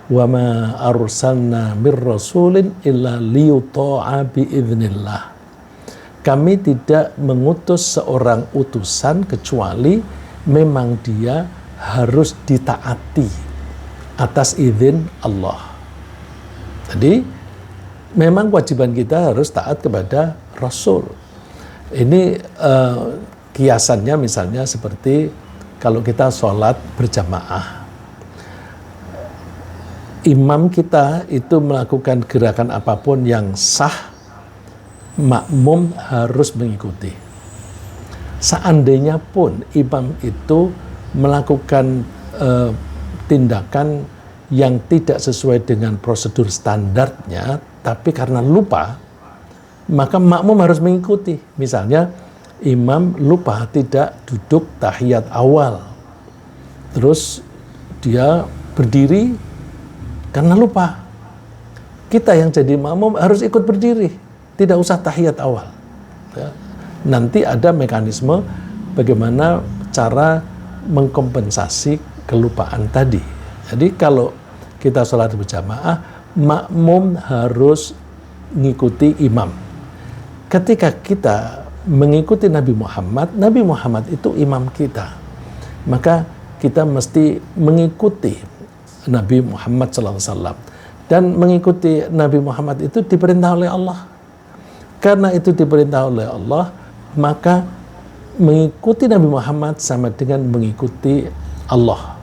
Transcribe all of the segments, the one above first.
Wa ma arsalna mir rasulin illa liyuta'a biiznillah. Kami tidak mengutus seorang utusan kecuali memang dia harus ditaati atas izin Allah. Jadi memang kewajiban kita harus taat kepada Rasul. Ini kiasannya misalnya seperti kalau kita sholat berjamaah. Imam kita itu melakukan gerakan apapun yang sah, makmum harus mengikuti. Seandainya pun imam itu melakukan tindakan yang tidak sesuai dengan prosedur standarnya, tapi karena lupa, maka makmum harus mengikuti. Misalnya, imam lupa tidak duduk tahiyat awal, terus dia berdiri karena lupa. Kita yang jadi makmum harus ikut berdiri, tidak usah tahiyat awal. Ya. Nanti ada mekanisme bagaimana cara mengkompensasi kelupaan tadi. Jadi kalau kita sholat berjamaah, makmum harus mengikuti imam. Ketika kita mengikuti Nabi Muhammad itu imam kita. Maka kita mesti mengikuti Nabi Muhammad SAW. Dan mengikuti Nabi Muhammad itu diperintah oleh Allah. Karena itu diperintah oleh Allah, maka mengikuti Nabi Muhammad sama dengan mengikuti Allah.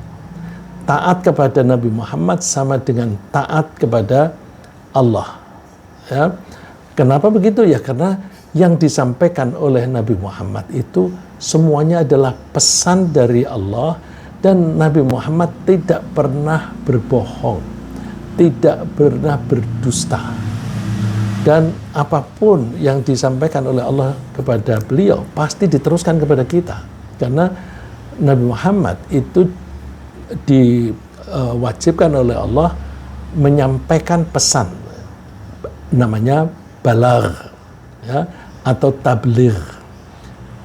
Taat kepada Nabi Muhammad sama dengan taat kepada Allah. Ya. Kenapa begitu? Ya karena yang disampaikan oleh Nabi Muhammad itu semuanya adalah pesan dari Allah. Dan Nabi Muhammad tidak pernah berbohong, tidak pernah berdusta. Dan apapun yang disampaikan oleh Allah kepada beliau, pasti diteruskan kepada kita. Karena Nabi Muhammad itu diwajibkan oleh Allah menyampaikan pesan. Namanya balagh, ya, atau tabligh.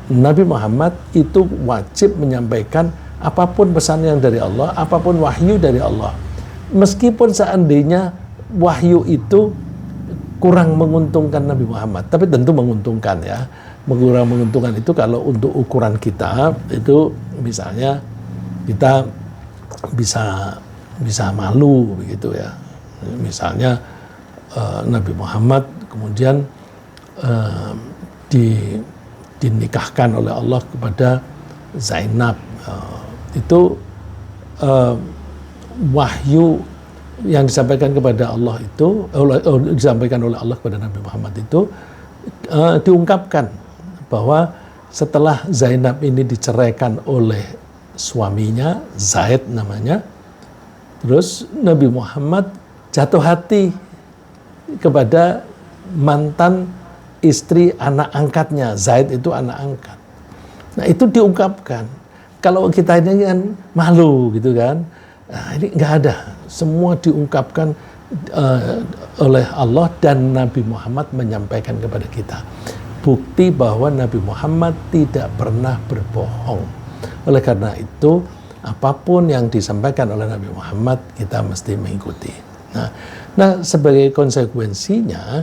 Nabi Muhammad itu wajib menyampaikan apapun pesan yang dari Allah, apapun wahyu dari Allah. Meskipun seandainya wahyu itu kurang menguntungkan Nabi Muhammad, tapi tentu menguntungkan ya. Kurang menguntungkan itu kalau untuk ukuran kita, itu misalnya kita bisa malu begitu ya. Misalnya Nabi Muhammad kemudian dinikahkan oleh Allah kepada Zainab. Itu wahyu yang disampaikan kepada Allah itu disampaikan oleh Allah kepada Nabi Muhammad itu diungkapkan bahwa setelah Zainab ini diceraikan oleh suaminya, Zaid namanya, terus Nabi Muhammad jatuh hati kepada mantan istri anak angkatnya. Zaid itu anak angkat. Nah itu diungkapkan. Kalau kita ini kan malu gitu kan, nah, ini nggak ada. Semua diungkapkan oleh Allah dan Nabi Muhammad menyampaikan kepada kita. Bukti bahwa Nabi Muhammad tidak pernah berbohong. Oleh karena itu, apapun yang disampaikan oleh Nabi Muhammad, kita mesti mengikuti. Nah sebagai konsekuensinya,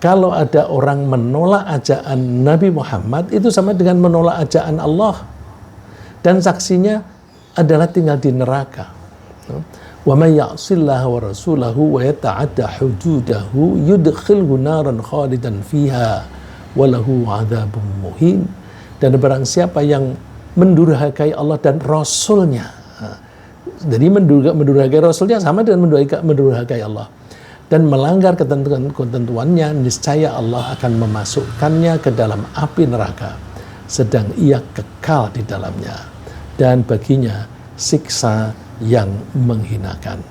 kalau ada orang menolak ajakan Nabi Muhammad, itu sama dengan menolak ajakan Allah. Dan saksinya adalah tinggal di neraka. Wa may ya'sillaha wa rasulahu wa yata'adda hududahu yudkhilhu naran khalidan fiha wa lahu 'adzabun muhin. Dan barang siapa yang mendurhakai Allah dan Rasulnya. Jadi mendurhakai Rasulnya sama dengan mendurhakai Allah. Dan melanggar ketentuannya, niscaya Allah akan memasukkannya ke dalam api neraka, sedang ia kekal di dalamnya. Dan baginya siksa yang menghinakan.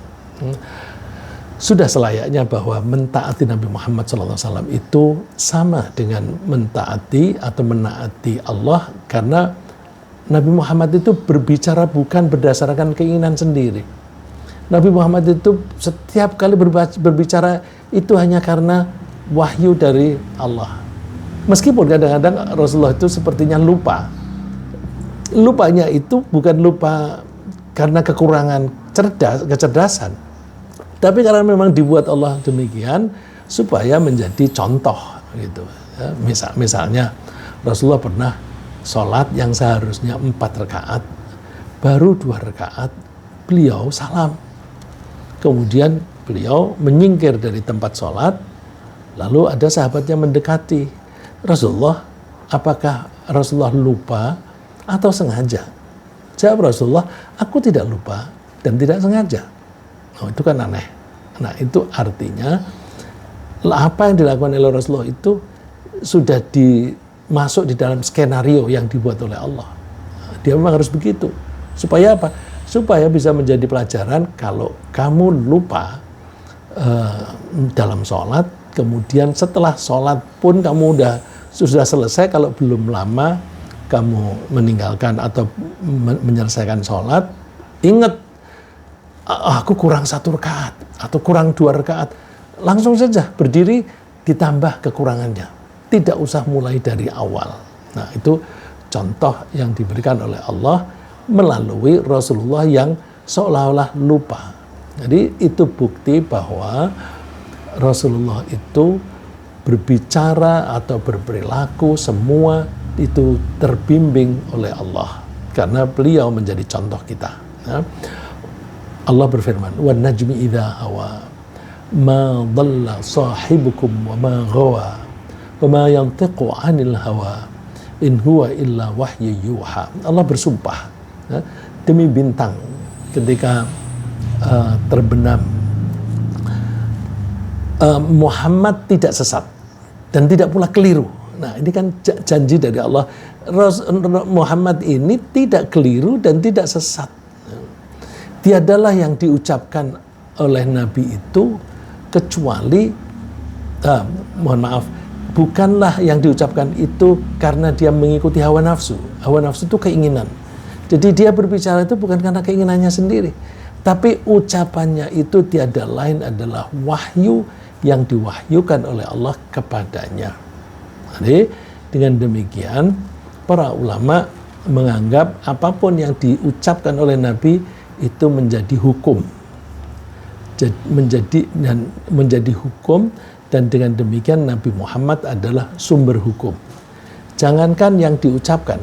Sudah selayaknya bahwa mentaati Nabi Muhammad SAW itu sama dengan mentaati atau menaati Allah, karena Nabi Muhammad itu berbicara bukan berdasarkan keinginan sendiri. Nabi Muhammad itu setiap kali berbicara itu hanya karena wahyu dari Allah. Meskipun kadang-kadang Rasulullah itu sepertinya lupa. Lupanya itu bukan lupa karena kekurangan kecerdasan. Tapi karena memang dibuat Allah demikian supaya menjadi contoh gitu. Ya, misalnya Rasulullah pernah sholat yang seharusnya 4 rakaat, baru 2 rakaat beliau salam. Kemudian beliau menyingkir dari tempat sholat, lalu ada sahabatnya mendekati Rasulullah, apakah Rasulullah lupa atau sengaja? Jawab Rasulullah, aku tidak lupa dan tidak sengaja. Oh, itu kan aneh. Nah, itu artinya apa yang dilakukan oleh Rasulullah itu sudah masuk di dalam skenario yang dibuat oleh Allah. Dia memang harus begitu. Supaya apa? Supaya bisa menjadi pelajaran kalau kamu lupa dalam sholat, kemudian setelah sholat pun kamu sudah selesai, kalau belum lama kamu meninggalkan atau menyelesaikan sholat, ingat, aku kurang 1 rakaat atau kurang 2 rakaat, langsung saja berdiri ditambah kekurangannya, tidak usah mulai dari awal. Nah, itu contoh yang diberikan oleh Allah melalui Rasulullah yang seolah-olah lupa. Jadi itu bukti bahwa Rasulullah itu berbicara atau berperilaku semua itu terbimbing oleh Allah karena beliau menjadi contoh kita. Ya. Allah berfirman, "Wan najmi idza hawa ma dhalla sahibukum wa ma ghawa wa ma yantiqu 'anil hawa in huwa illa wahyu yuha." Allah bersumpah, ya, demi bintang ketika terbenam, Muhammad tidak sesat dan tidak pula keliru. Nah, ini kan janji dari Allah. Muhammad ini tidak keliru dan tidak sesat. Tiadalah yang diucapkan oleh Nabi itu kecuali, mohon maaf, bukanlah yang diucapkan itu karena dia mengikuti hawa nafsu. Hawa nafsu itu keinginan. Jadi dia berbicara itu bukan karena keinginannya sendiri. Tapi ucapannya itu tiada lain adalah wahyu yang diwahyukan oleh Allah kepadanya. Jadi dengan demikian para ulama menganggap apapun yang diucapkan oleh Nabi itu menjadi hukum, menjadi hukum, dan dengan demikian Nabi Muhammad adalah sumber hukum. Jangankan yang diucapkan,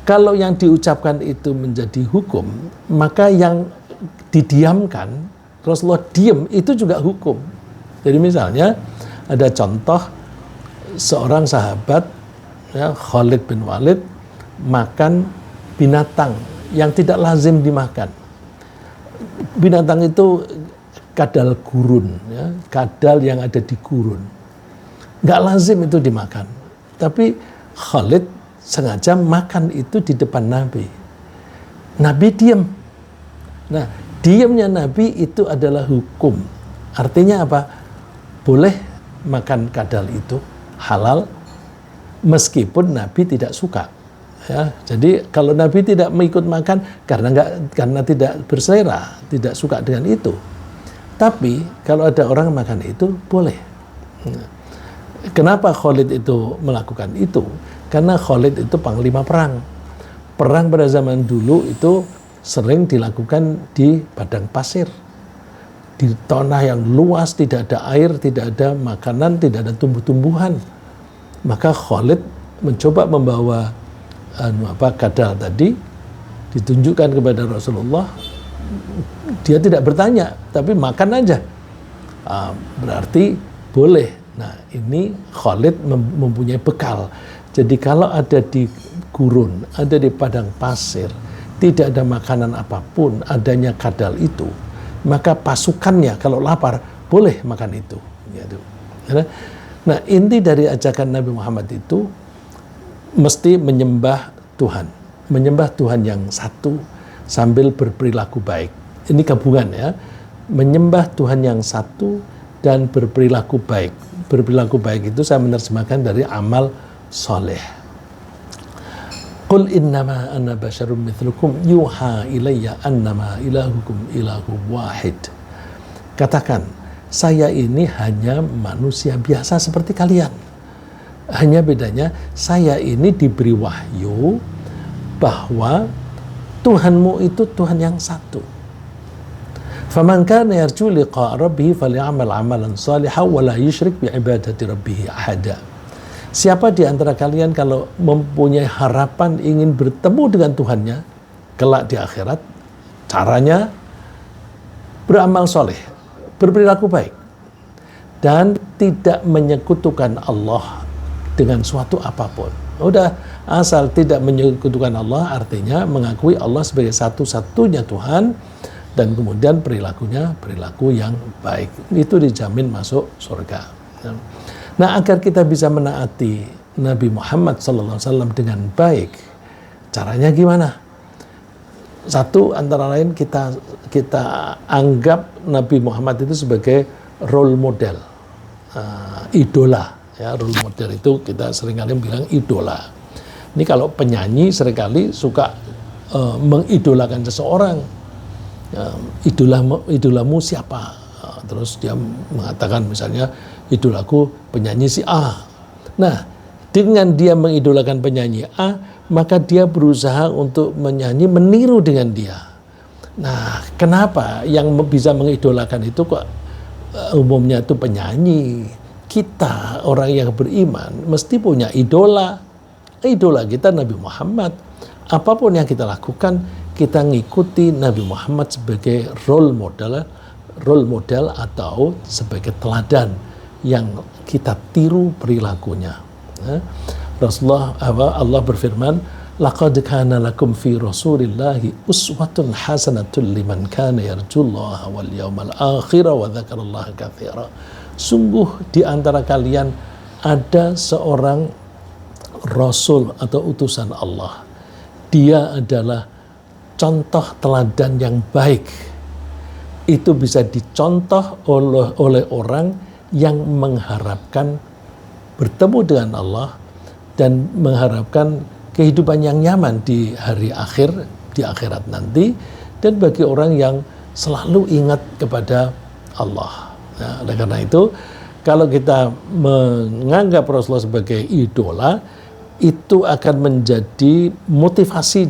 kalau yang diucapkan itu menjadi hukum, maka yang didiamkan, Rasulullah diam, itu juga hukum. Jadi misalnya ada contoh seorang sahabat, ya, Khalid bin Walid, makan binatang yang tidak lazim dimakan. Binatang itu kadal gurun, ya, kadal yang ada di gurun. Nggak lazim itu dimakan. Tapi Khalid sengaja makan itu di depan Nabi. Nabi diam. Nah, diamnya Nabi itu adalah hukum. Artinya apa? Boleh makan kadal itu, halal, meskipun Nabi tidak suka. Ya, jadi kalau Nabi tidak mengikut makan karena tidak berselera, tidak suka dengan itu. Tapi kalau ada orang makan itu boleh. Kenapa Khalid itu melakukan itu? Karena Khalid itu panglima perang. Perang pada zaman dulu itu sering dilakukan di padang pasir, di tanah yang luas, tidak ada air, tidak ada makanan, tidak ada tumbuh-tumbuhan. Maka Khalid mencoba membawa kadal tadi, ditunjukkan kepada Rasulullah. Dia tidak bertanya, tapi makan aja. Berarti boleh. Nah, ini Khalid mempunyai bekal. Jadi kalau ada di gurun, ada di padang pasir, tidak ada makanan apapun, adanya kadal itu, maka pasukannya kalau lapar boleh makan itu. Nah, inti dari ajakan Nabi Muhammad itu mesti menyembah Tuhan yang satu sambil berperilaku baik. Ini gabungan, ya, menyembah Tuhan yang satu dan berperilaku baik. Berperilaku baik itu saya menerjemahkan dari amal soleh. Qul innama ana basyarum mithlukum yuha ilayya annama ilahukum ilahu wahid. Katakan, saya ini hanya manusia biasa seperti kalian. Hanya bedanya saya ini diberi wahyu bahwa Tuhanmu itu Tuhan yang satu. Faman kana yarju liqa'a rabbih falyamal 'amalan shalihan wa la yusyrik bi ibadati rabbih ahada. Siapa di antara kalian kalau mempunyai harapan ingin bertemu dengan Tuhannya kelak di akhirat, caranya beramal soleh, berperilaku baik, dan tidak menyekutukan Allah dengan suatu apapun. Udah, asal tidak menyekutukan Allah artinya mengakui Allah sebagai satu-satunya Tuhan, dan kemudian perilakunya perilaku yang baik. Itu dijamin masuk surga. Nah, agar kita bisa menaati Nabi Muhammad SAW dengan baik, caranya gimana? Satu, antara lain kita anggap Nabi Muhammad itu sebagai role model, idola. Ya, role model itu kita seringkali bilang idola. Ini kalau penyanyi seringkali suka mengidolakan seseorang. Idolamu siapa? Terus dia mengatakan misalnya, idolaku penyanyi si A. Nah, dengan dia mengidolakan penyanyi A, maka dia berusaha untuk menyanyi meniru dengan dia. Nah, kenapa yang bisa mengidolakan itu kok umumnya itu penyanyi? Kita orang yang beriman mesti punya idola. Idola kita Nabi Muhammad. Apapun yang kita lakukan, kita ngikuti Nabi Muhammad sebagai role model atau sebagai teladan yang kita tiru perilakunya. Allah berfirman, laqad kana lakum fi rasulillahi uswatun hasanatun liman kana yarjullaha wal yawmal akhir wa dzakarallaha katsira. Sungguh di antara kalian ada seorang rasul atau utusan Allah. Dia adalah contoh teladan yang baik. Itu bisa dicontoh oleh orang yang mengharapkan bertemu dengan Allah dan mengharapkan kehidupan yang nyaman di hari akhir, di akhirat nanti, dan bagi orang yang selalu ingat kepada Allah. Nah, oleh karena itu, kalau kita menganggap Rasulullah sebagai idola, itu akan menjadi motivasi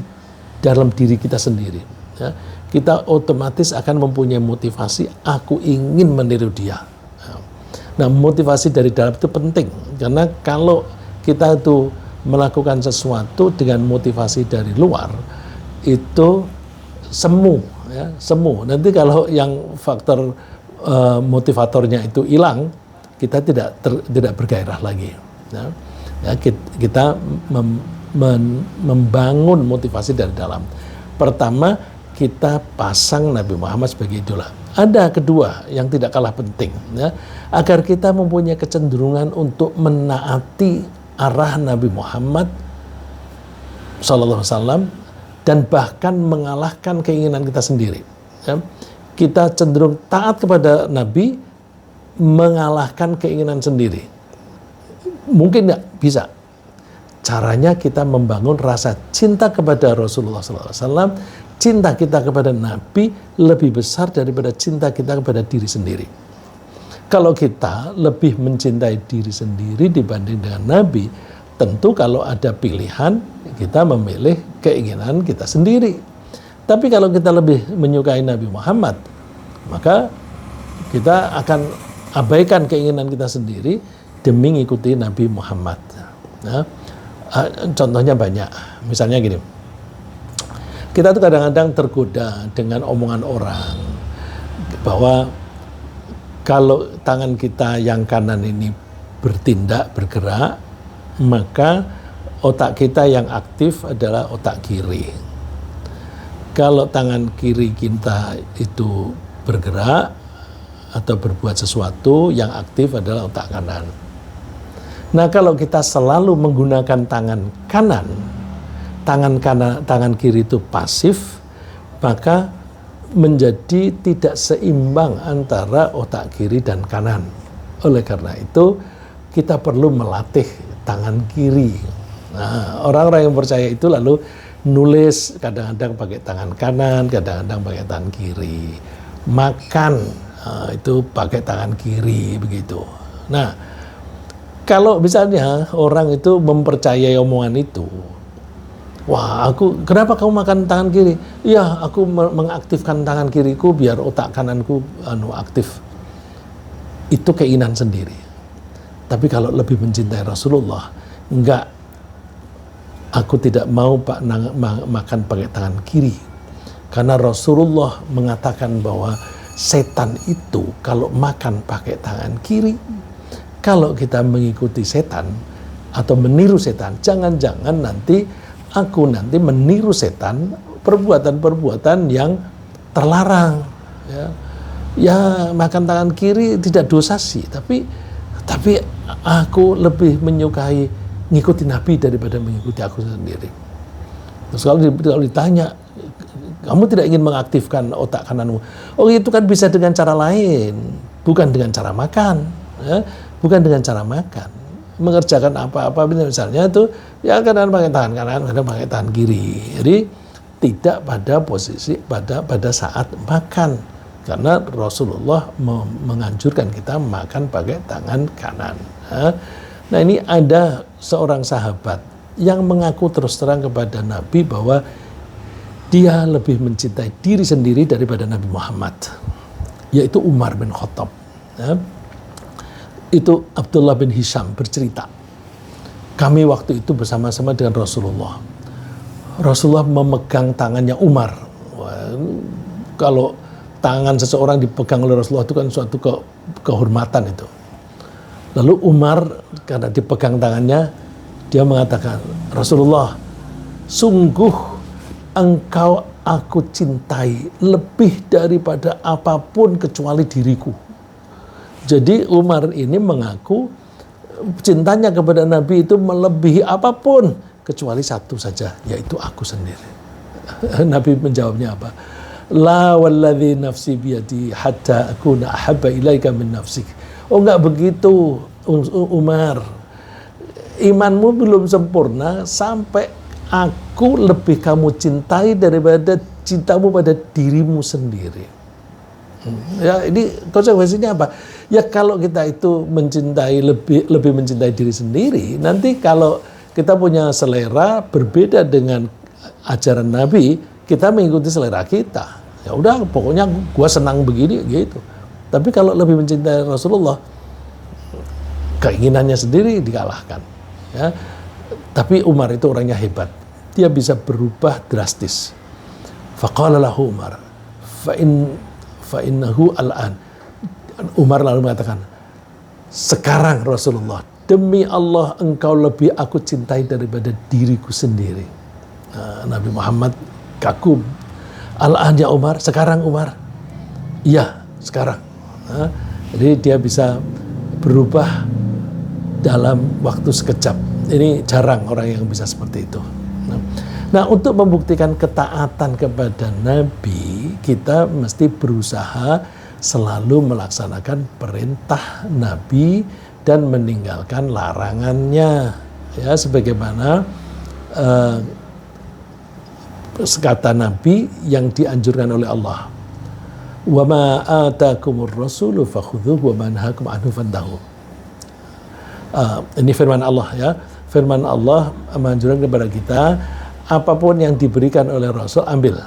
dalam diri kita sendiri. Ya, kita otomatis akan mempunyai motivasi, aku ingin meniru dia. Nah, motivasi dari dalam itu penting, karena kalau kita itu melakukan sesuatu dengan motivasi dari luar, itu semu, ya, semu. Nanti kalau yang faktor motivatornya itu hilang, kita tidak bergairah lagi. Ya. Ya, kita membangun motivasi dari dalam. Pertama, kita pasang Nabi Muhammad sebagai idola. Ada kedua yang tidak kalah penting, ya, agar kita mempunyai kecenderungan untuk menaati arah Nabi Muhammad SAW dan bahkan mengalahkan keinginan kita sendiri. Ya. Kita cenderung taat kepada Nabi, mengalahkan keinginan sendiri. Mungkin nggak bisa. Caranya kita membangun rasa cinta kepada Rasulullah SAW, cinta kita kepada Nabi lebih besar daripada cinta kita kepada diri sendiri. Kalau kita lebih mencintai diri sendiri dibanding dengan Nabi, tentu kalau ada pilihan, kita memilih keinginan kita sendiri. Tapi kalau kita lebih menyukai Nabi Muhammad, maka kita akan abaikan keinginan kita sendiri demi mengikuti Nabi Muhammad. Nah, contohnya banyak. Misalnya gini, kita tuh kadang-kadang tergoda dengan omongan orang bahwa kalau tangan kita yang kanan ini bertindak, bergerak, maka otak kita yang aktif adalah otak kiri. Kalau tangan kiri kita itu bergerak atau berbuat sesuatu, yang aktif adalah otak kanan. Nah, kalau kita selalu menggunakan tangan kanan, tangan kiri itu pasif, maka menjadi tidak seimbang antara otak kiri dan kanan. Oleh karena itu, kita perlu melatih tangan kiri. Nah, orang-orang yang percaya itu lalu nulis kadang-kadang pakai tangan kanan, kadang-kadang pakai tangan kiri. Makan, itu pakai tangan kiri, begitu. Nah, kalau misalnya orang itu mempercayai omongan itu, Wah, kenapa kamu makan tangan kiri? Iya, aku mengaktifkan tangan kiriku biar otak kananku aktif. Itu keinginan sendiri. Tapi kalau lebih mencintai Rasulullah, enggak, aku tidak mau makan pakai tangan kiri. Karena Rasulullah mengatakan bahwa setan itu kalau makan pakai tangan kiri, kalau kita mengikuti setan atau meniru setan, jangan-jangan nanti aku meniru setan perbuatan-perbuatan yang terlarang. Ya, makan tangan kiri tidak dosa sih, tapi aku lebih menyukai ngikuti Nabi daripada mengikuti aku sendiri. Terus kalau ditanya, kamu tidak ingin mengaktifkan otak kananmu? Oh, itu kan bisa dengan cara lain, bukan dengan cara makan, ya? Bukan dengan cara makan. Mengerjakan apa-apa misalnya itu ya kadang pakai tangan kanan, kadang pakai tangan kiri. Jadi tidak pada posisi pada saat makan, karena Rasulullah menganjurkan kita makan pakai tangan kanan. Nah, ini ada seorang sahabat yang mengaku terus terang kepada Nabi bahwa dia lebih mencintai diri sendiri daripada Nabi Muhammad, yaitu Umar bin Khattab. Itu Abdullah bin Hisham bercerita, kami waktu itu bersama-sama dengan Rasulullah. Rasulullah memegang tangannya Umar. Kalau tangan seseorang dipegang oleh Rasulullah itu kan suatu kehormatan itu. Lalu Umar karena dipegang tangannya, dia mengatakan, Rasulullah, sungguh engkau aku cintai lebih daripada apapun kecuali diriku. Jadi Umar ini mengaku cintanya kepada Nabi itu melebihi apapun kecuali satu saja, yaitu aku sendiri. Nabi menjawabnya apa? La walladzi nafsi biyadi hatta akuna ahabba ilaika min nafsik. Oh, enggak begitu, Umar. Imanmu belum sempurna sampai aku lebih kamu cintai daripada cintamu pada dirimu sendiri. Ya, ini konsekuensinya apa? Ya, kalau kita itu lebih mencintai diri sendiri, nanti kalau kita punya selera berbeda dengan ajaran Nabi, kita mengikuti selera kita. Ya udah, pokoknya gua senang begini gitu. Tapi kalau lebih mencintai Rasulullah, keinginannya sendiri dikalahkan. Ya. Tapi Umar itu orangnya hebat. Dia bisa berubah drastis. Faqala lahu Umar, fa innahu al'an. Umar lalu mengatakan, sekarang Rasulullah, demi Allah engkau lebih aku cintai daripada diriku sendiri. Nabi Muhammad kagum. Al-an ya Umar, sekarang Umar? Iya, sekarang. Jadi dia bisa berubah dalam waktu sekejap. Ini jarang orang yang bisa seperti itu. Nah, untuk membuktikan ketaatan kepada Nabi, kita mesti berusaha selalu melaksanakan perintah Nabi dan meninggalkan larangannya. Ya, sebagaimana kata Nabi yang dianjurkan oleh Allah. Wa ma atakumur rasulu fakhudhuhu wa ma nahakum anhu fantahu. Ini firman Allah ya. Firman Allah menganjurkan kepada kita, apapun yang diberikan oleh Rasul ambil.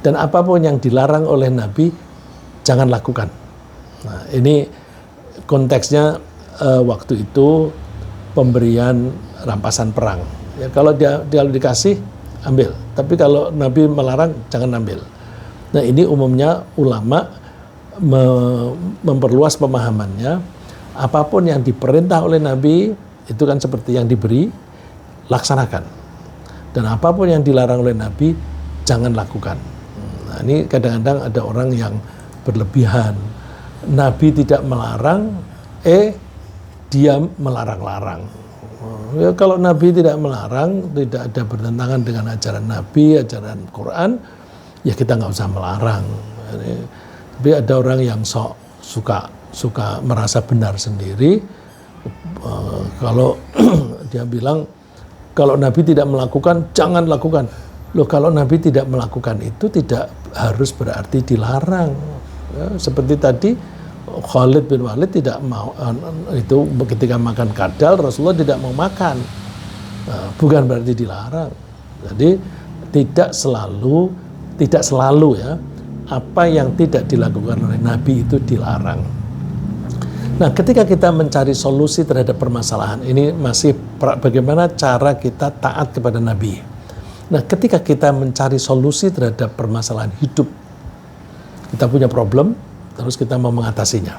Dan apapun yang dilarang oleh Nabi jangan lakukan. Nah, ini konteksnya waktu itu pemberian rampasan perang. Ya, kalau dia dikasih ambil, tapi kalau Nabi melarang jangan ambil. Nah, ini umumnya ulama memperluas pemahamannya. Apapun yang diperintah oleh Nabi itu kan seperti yang diberi, laksanakan. Dan apapun yang dilarang oleh Nabi jangan lakukan. Nah, ini kadang-kadang ada orang yang berlebihan. Nabi tidak melarang, dia melarang-larang. Ya, kalau Nabi tidak melarang, tidak ada bertentangan dengan ajaran Nabi, ajaran Quran, ya kita nggak usah melarang. Tapi ada orang yang suka merasa benar sendiri. Kalau dia bilang kalau Nabi tidak melakukan, jangan lakukan. Loh, kalau Nabi tidak melakukan itu tidak harus berarti dilarang. Ya, seperti tadi Khalid bin Walid tidak mau itu ketika makan kadal, Rasulullah tidak mau makan. Bukan berarti dilarang. Jadi tidak selalu ya apa yang tidak dilakukan oleh Nabi itu dilarang. Nah, ketika kita mencari solusi terhadap permasalahan ini masih bagaimana cara kita taat kepada Nabi. Nah, ketika kita mencari solusi terhadap permasalahan hidup, kita punya problem, terus kita mau mengatasinya.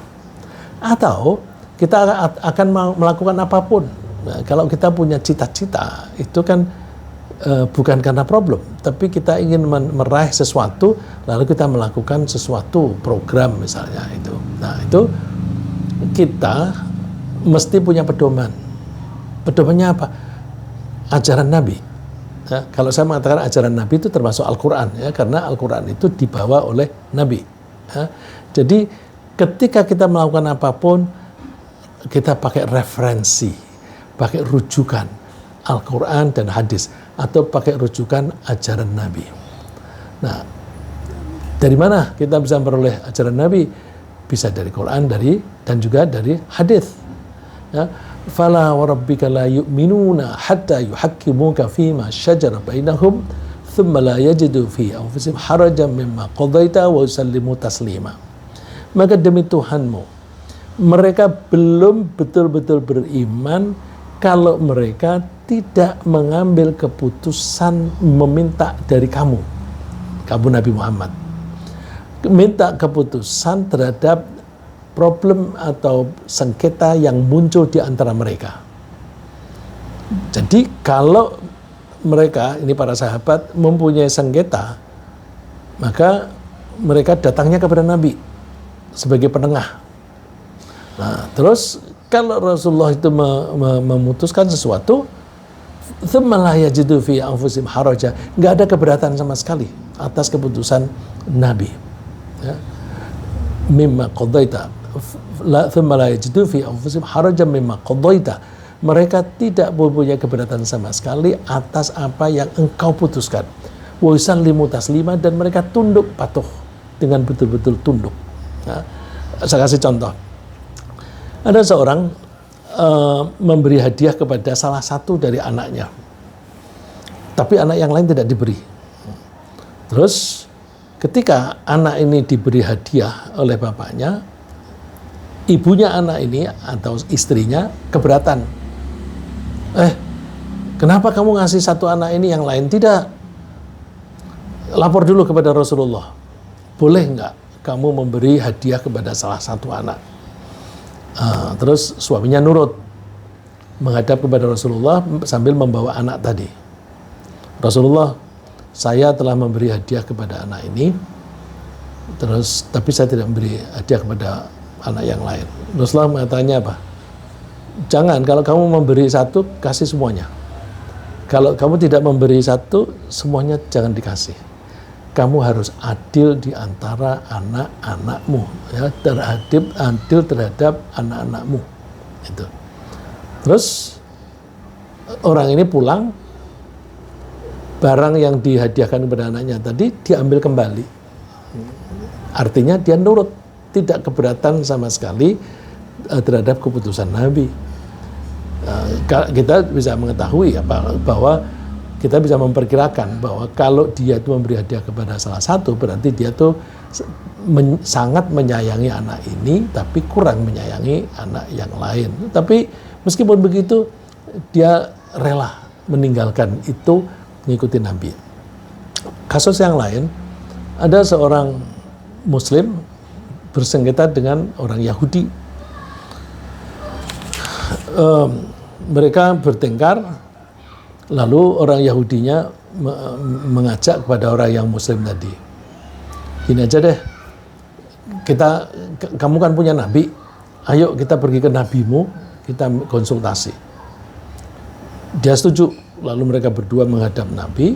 Atau kita akan melakukan apapun. Nah, kalau kita punya cita-cita, itu kan bukan karena problem, tapi kita ingin meraih sesuatu, lalu kita melakukan sesuatu program misalnya itu. Nah, itu kita mesti punya pedoman. Pedomannya apa? Ajaran Nabi. Ya, kalau saya mengatakan ajaran Nabi itu termasuk Al-Quran, ya, karena Al-Quran itu dibawa oleh Nabi. Ya. Jadi ketika kita melakukan apapun, kita pakai referensi, pakai rujukan Al-Quran dan hadis, atau pakai rujukan ajaran Nabi. Nah, dari mana kita bisa memperoleh ajaran Nabi? Bisa dari Quran, dan juga dari hadis. Ya, fala wa rabbika la yu'minuna hatta yuhakkimuka fima syajara bainahum thumma la yajidu fi anfusihim harajan mimma qadaita wa yusallimu taslima. Maka demi Tuhanmu, mereka belum betul-betul beriman kalau mereka tidak mengambil keputusan meminta dari kamu Nabi Muhammad, minta keputusan terhadap problem atau sengketa yang muncul di antara mereka. Jadi kalau mereka, ini para sahabat, mempunyai sengketa, maka mereka datangnya kepada Nabi sebagai penengah. Nah, terus kalau Rasulullah itu memutuskan sesuatu, nggak ada keberatan sama sekali atas keputusan Nabi. Ya. Mimma qadaita thumma la yajidu fi anfusihim harajan mimma qadaita. Mereka tidak mempunyai keberatan sama sekali atas apa yang engkau putuskan. Wa yusallimu taslima, dan mereka tunduk patuh dengan betul-betul tunduk. Nah, saya kasih contoh. Ada seorang memberi hadiah kepada salah satu dari anaknya, tapi anak yang lain tidak diberi. Terus ketika anak ini diberi hadiah oleh bapaknya, ibunya anak ini atau istrinya keberatan. Kenapa kamu ngasih satu anak ini, yang lain tidak? Lapor dulu kepada Rasulullah. Boleh nggak kamu memberi hadiah kepada salah satu anak? Terus suaminya nurut, menghadap kepada Rasulullah sambil membawa anak tadi. Rasulullah, saya telah memberi hadiah kepada anak ini, tapi saya tidak memberi hadiah kepada anak yang lain. Rasulullah mengatakannya apa? Jangan, kalau kamu memberi satu, kasih semuanya. Kalau kamu tidak memberi satu, semuanya jangan dikasih. Kamu harus adil di antara anak-anakmu, ya, adil terhadap anak-anakmu. Itu. Terus orang ini pulang, barang yang dihadiahkan kepada anaknya tadi diambil kembali. Artinya dia nurut, tidak keberatan sama sekali terhadap keputusan Nabi. Kita bisa mengetahui bahwa kita bisa memperkirakan bahwa kalau dia itu memberi hadiah kepada salah satu, berarti dia tuh sangat menyayangi anak ini, tapi kurang menyayangi anak yang lain. Tapi meskipun begitu, dia rela meninggalkan itu, mengikuti Nabi. Kasus yang lain, ada seorang Muslim bersengketa dengan orang Yahudi. Mereka bertengkar, lalu orang Yahudinya mengajak kepada orang yang Muslim tadi, gini aja deh, kamu kan punya Nabi, ayo kita pergi ke Nabimu, kita konsultasi. Dia setuju, lalu mereka berdua menghadap Nabi.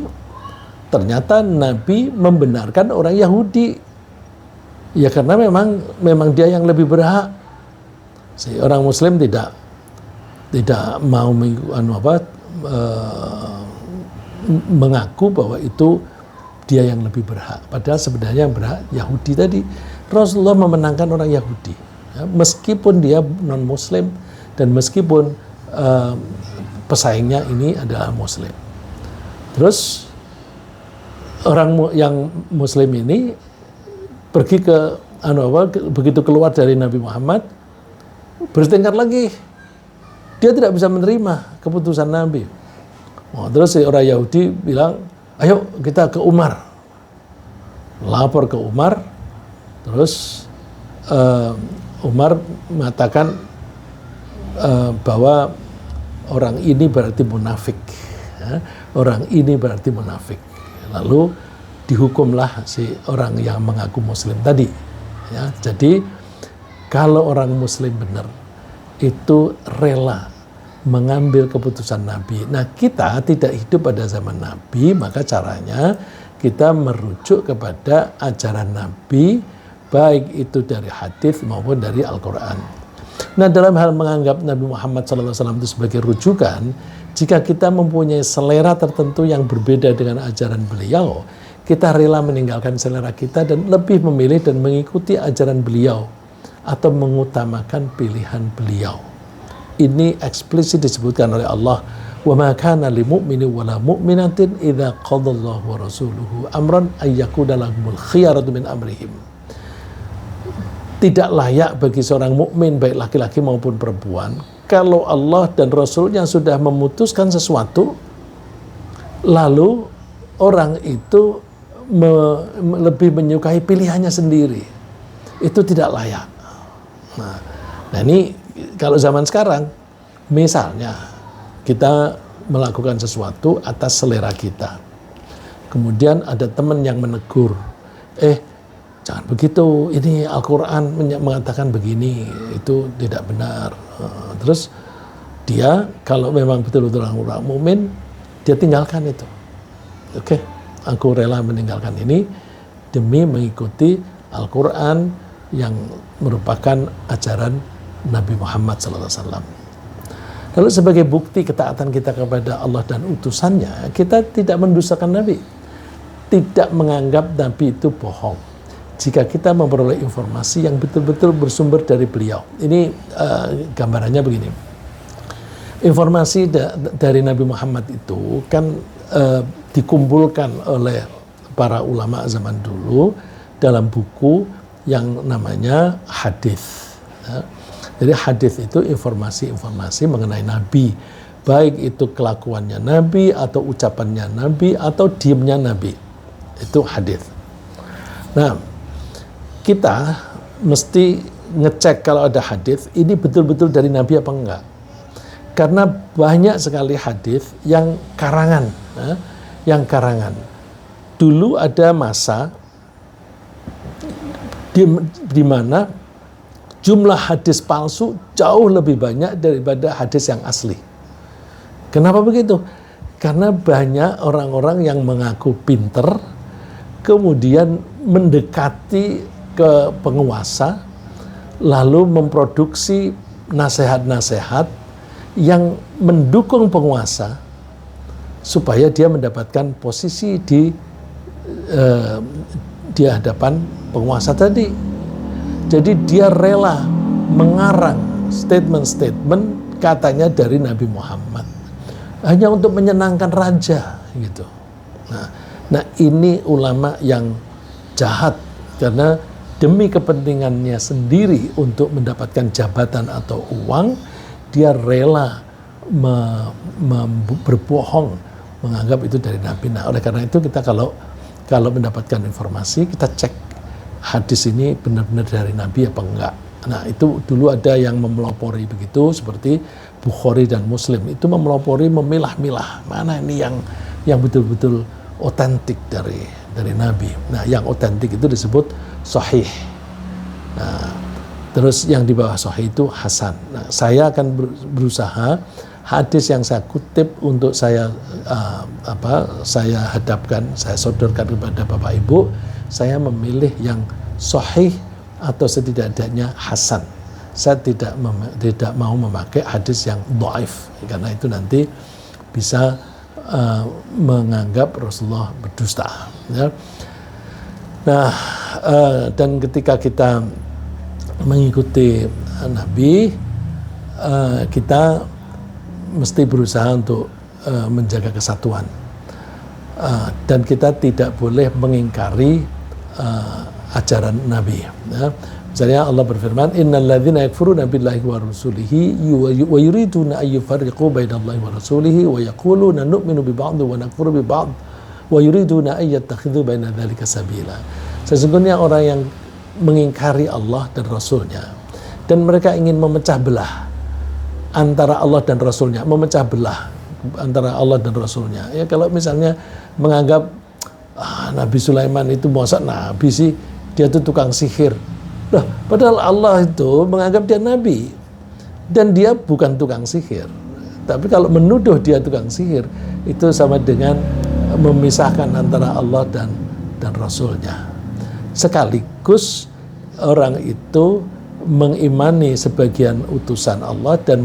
Ternyata Nabi membenarkan orang Yahudi, ya karena memang dia yang lebih berhak. Si orang Muslim tidak mau mengaku bahwa itu dia yang lebih berhak, padahal sebenarnya yang berhak Yahudi tadi. Rasulullah memenangkan orang Yahudi, ya, meskipun dia non Muslim dan meskipun pesaingnya ini adalah Muslim. Terus orang yang Muslim ini pergi ke begitu keluar dari Nabi Muhammad, bertengkar lagi. Dia tidak bisa menerima keputusan Nabi. Terus si orang Yahudi bilang, ayo kita ke Umar. Lapor ke Umar. Terus Umar mengatakan bahwa orang ini berarti munafik. Orang ini berarti munafik. Lalu dihukumlah si orang yang mengaku Muslim tadi. Ya, jadi kalau orang Muslim benar itu rela mengambil keputusan Nabi. Nah, kita tidak hidup pada zaman Nabi, maka caranya kita merujuk kepada ajaran Nabi, baik itu dari hadis maupun dari Al-Quran. Nah, dalam hal menganggap Nabi Muhammad SAW itu sebagai rujukan, jika kita mempunyai selera tertentu yang berbeda dengan ajaran beliau, kita rela meninggalkan selera kita dan lebih memilih dan mengikuti ajaran beliau atau mengutamakan pilihan beliau. Ini eksplisit disebutkan oleh Allah, wa ma kana lil mu'minin wa la mu'minatin idza qadallahu wa rasuluhu amran ay yakuna lahumul khiyaratu min amrihim. Tidak layak bagi seorang mukmin baik laki-laki maupun perempuan kalau Allah dan Rasulnya sudah memutuskan sesuatu lalu orang itu lebih menyukai pilihannya sendiri. Itu tidak layak. Nah ini kalau zaman sekarang, misalnya kita melakukan sesuatu atas selera kita. Kemudian ada teman yang menegur, jangan begitu, ini Al-Quran mengatakan begini, itu tidak benar. Terus dia kalau memang betul-betul orang mukmin, dia tinggalkan itu. Oke, aku rela meninggalkan ini demi mengikuti Al-Quran yang merupakan ajaran Nabi Muhammad SAW. Lalu sebagai bukti ketaatan kita kepada Allah dan utusannya, kita tidak mendustakan Nabi, tidak menganggap Nabi itu bohong. Jika kita memperoleh informasi yang betul-betul bersumber dari beliau. Ini gambarannya begini. Informasi dari Nabi Muhammad itu kan dikumpulkan oleh para ulama zaman dulu dalam buku yang namanya hadis. Jadi hadis itu informasi-informasi mengenai Nabi, baik itu kelakuannya Nabi atau ucapannya Nabi atau diamnya Nabi. Itu hadis. Nah, kita mesti ngecek kalau ada hadis ini betul-betul dari Nabi apa enggak. Karena banyak sekali hadis yang karangan, Dulu ada masa di mana jumlah hadis palsu jauh lebih banyak daripada hadis yang asli. Kenapa begitu? Karena banyak orang-orang yang mengaku pinter, kemudian mendekati ke penguasa, lalu memproduksi nasihat-nasihat yang mendukung penguasa supaya dia mendapatkan posisi di hadapan penguasa tadi. Jadi dia rela mengarang statement-statement katanya dari Nabi Muhammad hanya untuk menyenangkan raja gitu. Nah ini ulama yang jahat karena demi kepentingannya sendiri untuk mendapatkan jabatan atau uang, dia rela berbohong menganggap itu dari Nabi. Nah oleh karena itu kita kalau mendapatkan informasi kita cek hadis ini benar-benar dari Nabi apa enggak. Nah itu dulu ada yang memelopori begitu seperti Bukhari dan Muslim itu memelopori memilah-milah mana ini yang betul-betul otentik dari Nabi. Nah yang otentik itu disebut sahih. Nah terus yang di bawah sahih itu hasan. Nah saya akan berusaha hadis yang saya kutip untuk saya hadapkan, saya sodorkan kepada Bapak Ibu, saya memilih yang sahih atau setidaknya hasan. Saya tidak mau memakai hadis yang dhaif karena itu nanti bisa menganggap Rasulullah berdusta. Ya. Nah, dan ketika kita mengikuti Nabi, kita mesti berusaha untuk menjaga kesatuan. Dan kita tidak boleh mengingkari ajaran Nabi. Ya. Misalnya Allah berfirman, Innal ladzina yakfuruna billahi wa rasulihi wa yuriduna an yufarriqu bainallahi wa rasulihi wa yaquluna nu'minu bi ba'd wa nakfuru bi ba'd wa yuriduna an yattakhidhu baina dzalika sabila. Sesungguhnya orang yang mengingkari Allah dan Rasulnya dan mereka ingin memecah belah antara Allah dan Rasulnya, memecah belah antara Allah dan Rasulnya. Ya kalau misalnya menganggap Nabi Sulaiman itu masa Nabi sih, dia itu tukang sihir. Loh, padahal Allah itu menganggap dia Nabi dan dia bukan tukang sihir. Tapi kalau menuduh dia tukang sihir, itu sama dengan memisahkan antara Allah dan Rasulnya. Sekaligus orang itu mengimani sebagian utusan Allah dan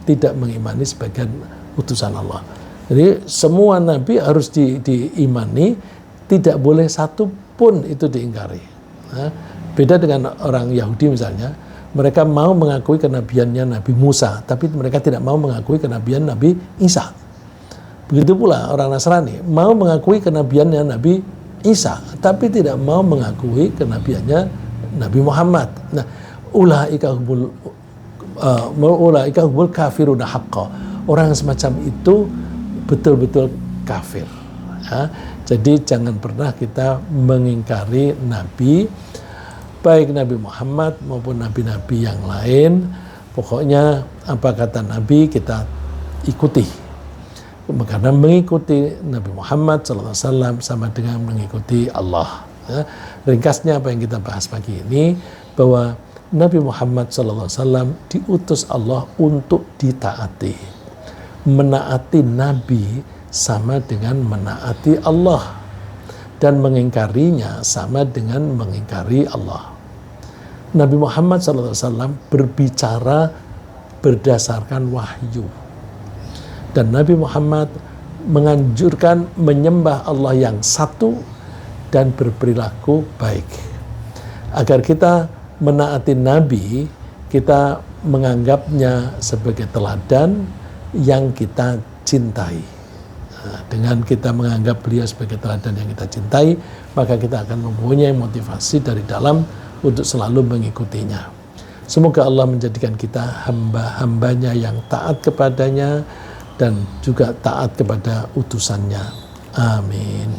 tidak mengimani sebagian utusan Allah. Jadi semua nabi harus diimani, tidak boleh satu pun itu diingkari. Nah, beda dengan orang Yahudi misalnya, mereka mau mengakui kenabiannya Nabi Musa, tapi mereka tidak mau mengakui kenabian Nabi Isa. Begitu pula orang Nasrani mau mengakui kenabiannya Nabi Isa, tapi tidak mau mengakui kenabiannya Nabi Muhammad. Nah, ulaika humul kafiruna haqqa. Orang semacam itu betul-betul kafir. Ya. Jadi jangan pernah kita mengingkari Nabi, baik Nabi Muhammad maupun nabi-nabi yang lain. Pokoknya apa kata Nabi kita ikuti. Karena mengikuti Nabi Muhammad SAW sama dengan mengikuti Allah. Ya. Ringkasnya apa yang kita bahas pagi ini, bahwa Nabi Muhammad SAW diutus Allah untuk ditaati. Menaati Nabi sama dengan menaati Allah, dan mengingkarinya sama dengan mengingkari Allah. Nabi Muhammad SAW berbicara berdasarkan wahyu, dan Nabi Muhammad menganjurkan menyembah Allah yang satu dan berperilaku baik. Agar kita menaati Nabi, kita menganggapnya sebagai teladan yang kita cintai. Nah, dengan kita menganggap beliau sebagai teladan yang kita cintai, maka kita akan mempunyai motivasi dari dalam untuk selalu mengikutinya. Semoga Allah menjadikan kita hamba-hambanya yang taat kepadanya dan juga taat kepada utusannya. Amin.